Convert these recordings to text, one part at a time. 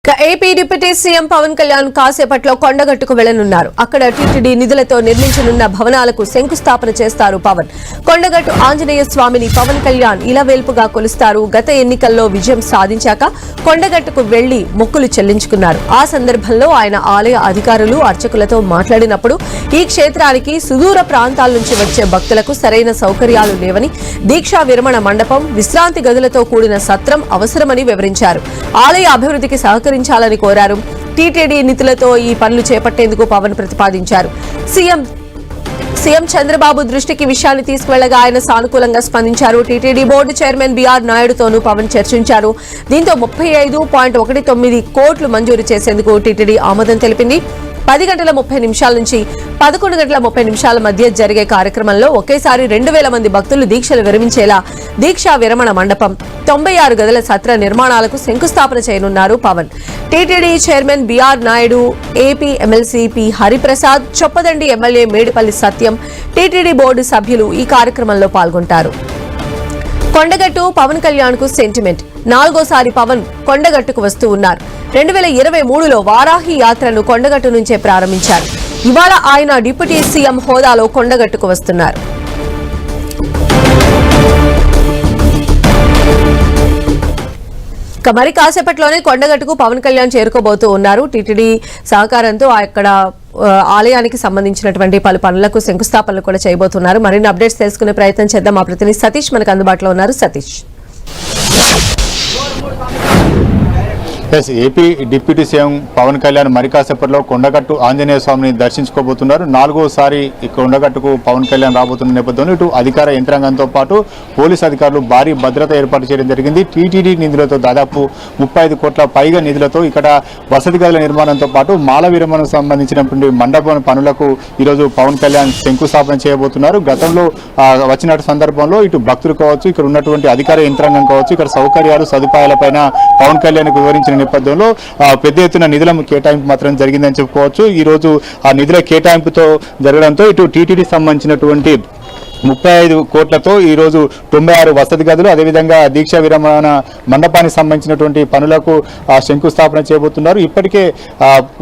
AP deputy CM Pawan Kalyan కాసేపట్లో కొండగట్టుకు వెళ్లనున్నారు. అక్కడ టీటీడీ నిధులతో నిర్మించనున్న భవనాలకు శంకుస్థాపన చేస్తారు పవన్. కొండగట్టు ఆంజనేయ స్వామిని పవన్ కళ్యాణ్ ఇలవేల్పుగా కొలుస్తారు. గత ఎన్నికల్లో విజయం సాధించాక కొండగట్టుకు వెళ్లి మొక్కులు చెల్లించుకున్నారు. ఆ సందర్భంలో ఆయన ఆలయ అధికారులు అర్చకులతో మాట్లాడినప్పుడు ఈ క్షేత్రానికి సుదూర ప్రాంతాల నుంచి వచ్చే భక్తులకు సరైన సౌకర్యాలు లేవని, దీక్షా విరమణ మండపం, విశ్రాంతి గదులతో కూడిన సత్రం అవసరమని వివరించారు. ఆలయ అభివృద్ధికి సహకరించాలని కోరారు. టీటీడీ నిధులతో ఈ పనులు చేపట్టేందుకు పవన్ ప్రతిపాదించారు. సీఎం చంద్రబాబు దృష్టికి విషయాన్ని తీసుకువెళ్లగా ఆయన సానుకూలంగా స్పందించారు. టీటీడీ బోర్డు చైర్మన్ బీఆర్ నాయుడుతోనూ పవన్ చర్చించారు. దీంతో 35.19 కోట్లు మంజూరు చేసేందుకు టీటీడీ ఆమోదం తెలిపింది. 10 గంటల 30 నిమిషాల నుంచి 11 గంటల 30 నిమిషాల మధ్య జరిగే కార్యక్రమంలో ఒకేసారి 2000 మంది భక్తులు దీక్షలు విరమించేలా దీక్షా విరమణ మండపం, 96 గదుల సత్ర నిర్మాణాలకు శంకుస్థాపన చేయనున్నారు Pawan. TTD chairman BR Naidu, AP MLC P Hariprasad, Choppadandi MLA Medipalli Satyam, TTD board సభ్యులు ఈ కార్యక్రమంలో పాల్గొంటారు. కొండగట్టు పవన్ కళ్యాణ్ కు సెంటిమెంట్. 4వ పవన్ కొండగట్టుకు వస్తూ ఉన్నారు. 2023లో వారాహి యాత్రను కొండగట్టు నుంచే ప్రారంభించారు. ఇవాళ ఆయన డిప్యూటీ సీఎం హోదాలో కొండగట్టుకు వస్తున్నారు. మరి కాసేపట్లోనే కొండగట్టుకు పవన్ కళ్యాణ్ చేరుకోబోతూ ఉన్నారు. టీటీడీ సహకారంతో అక్కడ ఆలయానికి సంబంధించినటువంటి పలు పనులకు శంకుస్థాపనలు కూడా చేయబోతున్నారు. మరిన్ని అప్డేట్స్ తెలుసుకునే ప్రయత్నం చేద్దాం. మా ప్రతినిధి సతీష్ మనకు అందుబాటులో ఉన్నారు. Satish, AP deputy CM Pawan Kalyan మరి కాసేపట్లో కొండగట్టు ఆంజనేయ స్వామిని దర్శించుకోబోతున్నారు. 4వసారి ఈ కొండగట్టుకు పవన్ కళ్యాణ్ రాబోతున్న నేపథ్యంలో ఇటు అధికార యంత్రాంగంతో పాటు పోలీసు అధికారులు భారీ భద్రత ఏర్పాటు చేయడం జరిగింది. టీటీడీ నిధులతో దాదాపు 35 కోట్ల పైగా నిధులతో ఇక్కడ వసతి గదుల నిర్మాణంతో పాటు మాల విరమణకు సంబంధించినటువంటి మండపం పనులకు ఈరోజు పవన్ కళ్యాణ్ శంకుస్థాపన చేయబోతున్నారు. గతంలో వచ్చిన సందర్భంలో ఇటు భక్తులు కావచ్చు, ఇక్కడ ఉన్నటువంటి అధికార యంత్రాంగం కావచ్చు, ఇక్కడ సౌకర్యాలు సదుపాయాలపైన పవన్ కళ్యాణ్ వివరించిన నేపథ్యంలో పెద్ద ఎత్తున నిధుల కేటాయింపు మాత్రం జరిగిందని చెప్పుకోవచ్చు. ఈ రోజు ఆ నిధుల కేటాయింపుతో జరగడంతో ఇటు టీటీడీ సంబంధించినటువంటి 35 కోట్లతో ఈరోజు 96 వసతి గదులు, అదేవిధంగా దీక్షా విరమణ మండపానికి సంబంధించినటువంటి పనులకు శంకుస్థాపన చేయబోతున్నారు. ఇప్పటికే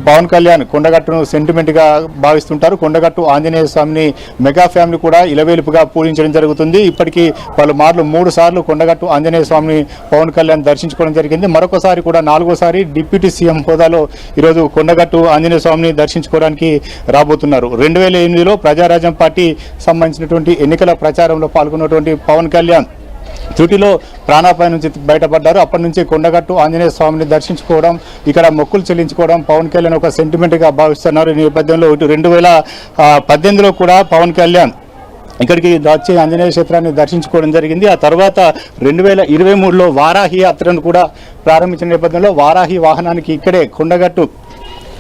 పవన్ కళ్యాణ్ కొండగట్టును సెంటిమెంట్ గా భావిస్తుంటారు. కొండగట్టు ఆంజనేయ స్వామిని మెగా ఫ్యామిలీ కూడా ఇలవేలుపుగా పూజించడం జరుగుతుంది. ఇప్పటికీ పలు మార్లు 3 సార్లు కొండగట్టు ఆంజనేయ స్వామిని పవన్ కళ్యాణ్ దర్శించుకోవడం జరిగింది. మరొకసారి కూడా 4వసారి డిప్యూటీ సీఎం హోదాలో ఈరోజు కొండగట్టు ఆంజనేయ స్వామిని దర్శించుకోవడానికి రాబోతున్నారు. 2008లో ప్రజారాజ్యం పార్టీ సంబంధించినటువంటి ఎన్నికల ప్రచారంలో పాల్గొన్నటువంటి పవన్ కళ్యాణ్ త్రుటిలో ప్రాణాపాయం నుంచి బయటపడ్డారు. అప్పటి నుంచి కొండగట్టు ఆంజనేయ స్వామిని దర్శించుకోవడం, ఇక్కడ మొక్కులు చెల్లించుకోవడం పవన్ కళ్యాణ్ ఒక సెంటిమెంట్ గా భావిస్తున్నారు. ఈ నేపథ్యంలో ఇటు 2018లో కూడా పవన్ కళ్యాణ్ ఇక్కడికి వచ్చి ఆంజనేయ క్షేత్రాన్ని దర్శించుకోవడం జరిగింది. ఆ తర్వాత 2023లో వారాహి యాత్రను కూడా ప్రారంభించిన నేపథ్యంలో వారాహి వాహనానికి ఇక్కడే కొండగట్టు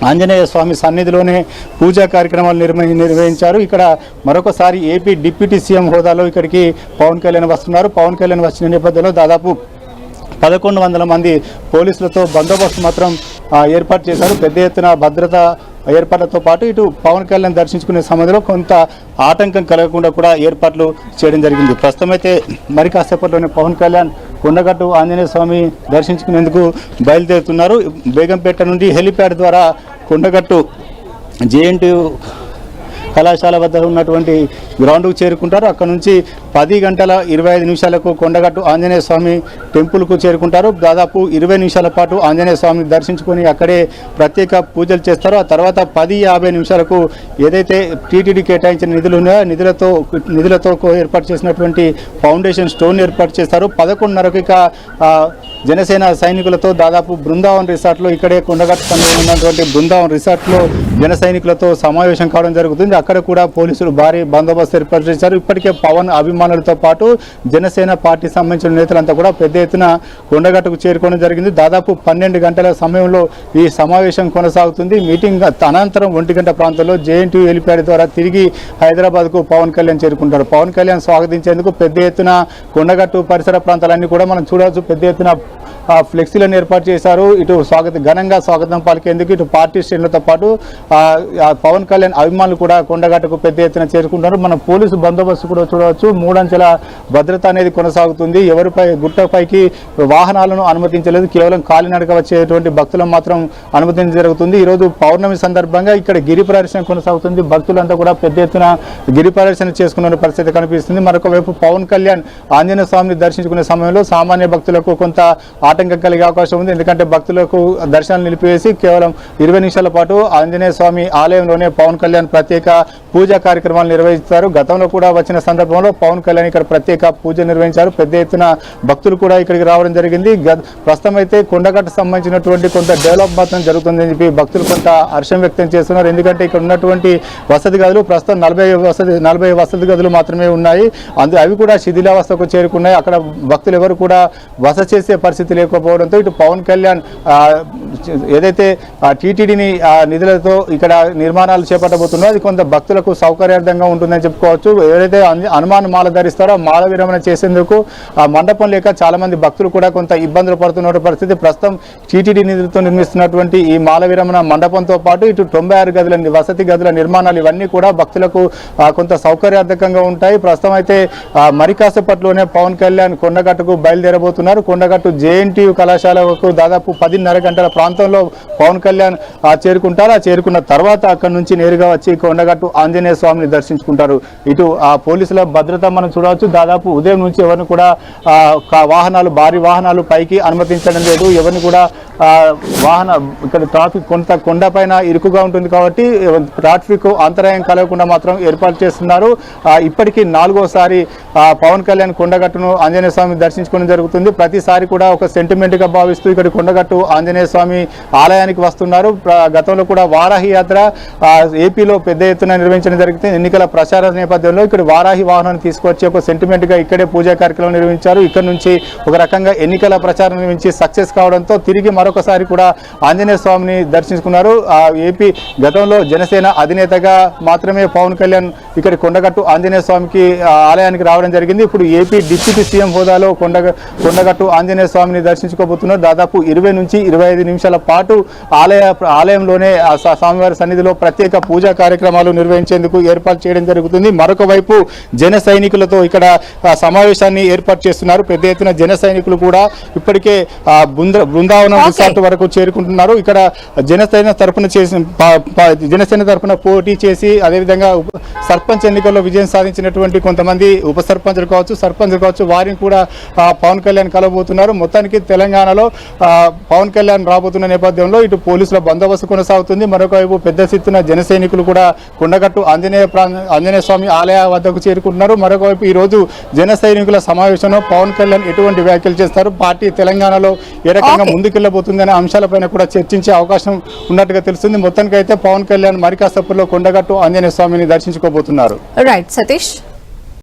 ఆంజనేయ స్వామి సన్నిధిలోనే పూజా కార్యక్రమాలు నిర్వహించారు. ఇక్కడ మరొకసారి ఏపీ డిప్యూటీ సీఎం హోదాలో ఇక్కడికి పవన్ కళ్యాణ్ వస్తున్నారు. పవన్ కళ్యాణ్ వచ్చిన నేపథ్యంలో దాదాపు 1100 మంది పోలీసులతో బందోబస్తు మాత్రం ఏర్పాటు చేశారు. పెద్ద ఎత్తున భద్రత ఏర్పాట్లతో పాటు ఇటు పవన్ కళ్యాణ్ దర్శించుకునే సమయంలో కొంత ఆటంకం కలగకుండా కూడా ఏర్పాట్లు చేయడం జరిగింది. ప్రస్తుతం అయితే మరి కాసేపట్లోనే పవన్ కళ్యాణ్ కొండగట్టు ఆంజనేయ స్వామి దర్శించుకునేందుకు బయలుదేరుతున్నారు. బేగంపేట నుండి హెలిప్యాడ్ ద్వారా కొండగట్టు జేఎన్టీయూ కళాశాల వద్ద ఉన్నటువంటి గ్రౌండ్కు చేరుకుంటారు. అక్కడ నుంచి 10 గంటల 25 నిమిషాలకు కొండగట్టు ఆంజనేయ స్వామి టెంపుల్కు చేరుకుంటారు. దాదాపు 20 నిమిషాల పాటు ఆంజనేయ స్వామిని దర్శించుకొని అక్కడే ప్రత్యేక పూజలు చేస్తారు. ఆ తర్వాత 10:50 నిమిషాలకు ఏదైతే టీటీడీ కేటాయించిన నిధులు ఉన్నాయో నిధులతో ఏర్పాటు చేసినటువంటి ఫౌండేషన్ స్టోన్ ఏర్పాటు చేస్తారు. 11:30కి జనసేన సైనికులతో దాదాపు బృందావన్ రిసార్ట్లో, ఇక్కడే కొండగట్టు సమీపంలో ఉన్నటువంటి బృందావన్ రిసార్ట్లో జన సైనికులతో సమావేశం కావడం జరుగుతుంది. అక్కడ కూడా పోలీసులు భారీ బందోబస్తు ఏర్పాటు చేశారు. ఇప్పటికే పవన్ అభిమానులతో పాటు జనసేన పార్టీ సంబంధించిన నేతలంతా కూడా పెద్ద ఎత్తున కొండగట్టుకు చేరుకోవడం జరిగింది. దాదాపు 12 గంటల సమయంలో ఈ సమావేశం కొనసాగుతుంది. మీటింగ్ అనంతరం 1 గంట ప్రాంతంలో జేఎన్టీయూ హెలిప్యాడ్ ద్వారా తిరిగి హైదరాబాద్కు పవన్ కళ్యాణ్ చేరుకుంటారు. పవన్ కళ్యాణ్ స్వాగతించేందుకు పెద్ద ఎత్తున కొండగట్టు పరిసర ప్రాంతాలన్నీ కూడా మనం చూడవచ్చు. పెద్ద ఎత్తున ఫ్లెక్సీలను ఏర్పాటు చేశారు. ఇటు ఘనంగా స్వాగతం పలికేందుకు ఇటు పార్టీ శ్రేణులతో పాటు పవన్ కళ్యాణ్ అభిమానులు కూడా కొండగట్టుకు పెద్ద ఎత్తున చేరుకుంటున్నారు. మనం పోలీసు బందోబస్తు కూడా చూడవచ్చు. 3 అంచెల భద్రత అనేది కొనసాగుతుంది. ఎవరిపై గుట్టపైకి వాహనాలను అనుమతించలేదు. కేవలం కాలినడక వచ్చేటువంటి భక్తులను మాత్రం అనుమతించడం జరుగుతుంది. ఈరోజు పౌర్ణమి సందర్భంగా ఇక్కడ గిరి ప్రదర్శన కొనసాగుతుంది. భక్తులంతా కూడా పెద్ద ఎత్తున గిరి ప్రదర్శన చేసుకున్న పరిస్థితి కనిపిస్తుంది. మరొక వైపు పవన్ కళ్యాణ్ ఆంజనేయ స్వామిని దర్శించుకునే సమయంలో సామాన్య భక్తులకు కొంత ఆటంకం కలిగే అవకాశం ఉంది. ఎందుకంటే భక్తులకు దర్శనాలు నిలిపివేసి కేవలం 20 నిమిషాల పాటు ఆంజనేయ స్వామి ఆలయంలోనే పవన్ కళ్యాణ్ ప్రత్యేక పూజా కార్యక్రమాలు నిర్వహిస్తారు. గతంలో కూడా వచ్చిన సందర్భంలో పవన్ కళ్యాణ్ ఇక్కడ ప్రత్యేక పూజ నిర్వహించారు. పెద్ద ఎత్తున భక్తులు కూడా ఇక్కడికి రావడం జరిగింది. ప్రస్తుతం అయితే కొండగట్టు సంబంధించినటువంటి కొంత డెవలప్ మాత్రం జరుగుతుందని చెప్పి భక్తులు కొంత హర్షం వ్యక్తం చేస్తున్నారు. ఎందుకంటే ఇక్కడ ఉన్నటువంటి వసతి గదులు ప్రస్తుతం 40 వసతి గదులు మాత్రమే ఉన్నాయి. అవి కూడా శిథిలావస్థకు చేరుకున్నాయి. అక్కడ భక్తులు ఎవరు కూడా బస చేసే పరిస్థితి లేకపోవడంతో ఇటు పవన్ కళ్యాణ్ ఏదైతే టీటీడీని నిధులతో ఇక్కడ నిర్మాణాలు చేపట్టబోతున్నారో అది కొంత భక్తులకు సౌకర్యార్థంగా ఉంటుందని చెప్పుకోవచ్చు. ఎవరైతే హనుమాన్ మాల ధరిస్తారో మాల విరమణ చేసేందుకు ఆ మండపం లేక చాలా మంది భక్తులు కూడా కొంత ఇబ్బందులు పడుతున్న పరిస్థితి. ప్రస్తుతం టీటీడీ నిధులతో నిర్మిస్తున్నటువంటి ఈ మాల విరమణ మండపంతో పాటు ఇటు 96 గదుల వసతి గదుల నిర్మాణాలు ఇవన్నీ కూడా భక్తులకు కొంత సౌకర్యార్థకంగా ఉంటాయి. ప్రస్తుతం అయితే మరి కాసేపట్లోనే పవన్ కళ్యాణ్ కొండగట్టుకు బయలుదేరబోతున్నారు. కొండగట్టు జేఎన్టీయు కళాశాలకు దాదాపు 10:30 గంటల ప్రాంతంలో పవన్ కళ్యాణ్ చేరుకుంటారు. చేరుకున్న తర్వాత అక్కడి నుంచి నేరుగా వచ్చి కొండగట్టు ఆంజనేయ స్వామిని దర్శించుకుంటారు. ఇటు పోలీసుల భద్రత మనం చూడవచ్చు. దాదాపు ఉదయం నుంచి ఎవరిని కూడా భారీ వాహనాలు పైకి అనుమతించడం లేదు. ఎవరిని కూడా ఇక్కడ ట్రాఫిక్ కొండపైన ఇరుకుగా ఉంటుంది కాబట్టి ట్రాఫిక్ అంతరాయం కలగకుండా మాత్రం ఏర్పాటు చేస్తున్నారు. ఇప్పటికీ 4వసారి పవన్ కళ్యాణ్ కొండగట్టును ఆంజనేయ స్వామి దర్శించుకోవడం జరుగుతుంది. ప్రతిసారి కూడా ఒక సెంటిమెంట్ గా భావిస్తూ ఇక్కడ కొండగట్టు ఆంజనేయ స్వామి ఆలయానికి వస్తున్నారు. గతంలో కూడా వారాహి యాత్ర ఏపీలో పెద్ద ఎత్తున నిర్వహించడం జరుగుతుంది. ఎన్నికల ప్రచార నేపథ్యంలో ఇక్కడ వారాహి వాహనాన్ని తీసుకొచ్చి ఒక సెంటిమెంట్ గా ఇక్కడే పూజా కార్యక్రమం నిర్వహించారు. ఇక్కడ నుంచి ఒక రకంగా ఎన్నికల ప్రచారం నిర్వహించి సక్సెస్ కావడంతో తిరిగి మరొకసారి కూడా ఆంజనేయ స్వామిని దర్శించుకున్నారు. ఏపీ గతంలో జనసేన అధినేతగా మాత్రమే పవన్ కళ్యాణ్ ఇక్కడ కొండగట్టు ఆంజనేయ స్వామికి ఆలయానికి రావడం జరిగింది. ఇప్పుడు ఏపీ డిప్యూటీ సీఎం హోదాలో కొండగట్టు ఆంజనేయ స్వామిని దర్శించుకోబోతున్నారు. దాదాపు 20 నుంచి 25 నిమిషాల పాటు ఆలయంలోనే స్వామివారి సన్నిధిలో ప్రత్యేక పూజా కార్యక్రమాలు నిర్వహించేందుకు ఏర్పాటు చేయడం జరుగుతుంది. మరొక వైపు జన సైనికులతో ఇక్కడ సమావేశాన్ని ఏర్పాటు చేస్తున్నారు. పెద్ద ఎత్తున జన సైనికులు కూడా ఇప్పటికే బృందావనం రిసార్ట్ వరకు చేరుకుంటున్నారు. ఇక్కడ జనసేన తరఫున పోటీ చేసి అదేవిధంగా సర్పంచ్ ఎన్నికల్లో విజయం సాధించినటువంటి కొంతమంది ఉప సర్పంచులు కావచ్చు వారిని కూడా పవన్ కళ్యాణ్ కలవబోతున్నారు. మొత్తానికి తెలంగాణలో పవన్ కళ్యాణ్ రాబోతున్న నేపథ్యంలో ఇటు పోలీసుల బందోబస్తు కొనసాగుతుంది. మరొక వైపు పెద్ద ఎత్తున జన సైనికులు కూడా కొండగట్టు ఆంజనేయ స్వామి ఆలయ వద్దకు చేరుకుంటున్నారు. మరొక వైపు ఈ రోజు జన సైనికుల సమావేశంలో పవన్ కళ్యాణ్ ఎటువంటి వ్యాఖ్యలు చేస్తారు, పార్టీ తెలంగాణలో ఏ రకంగా ముందుకెళ్లబోతుందనే అంశాలపైన కూడా చర్చించే అవకాశం ఉన్నట్టుగా తెలుస్తుంది. మొత్తానికి అయితే పవన్ కళ్యాణ్ మరి కాసేపట్లో కొండగట్టు ఆంజనేయ స్వామిని దర్శించుకోబోతున్నారు. రైట్ సతీష్.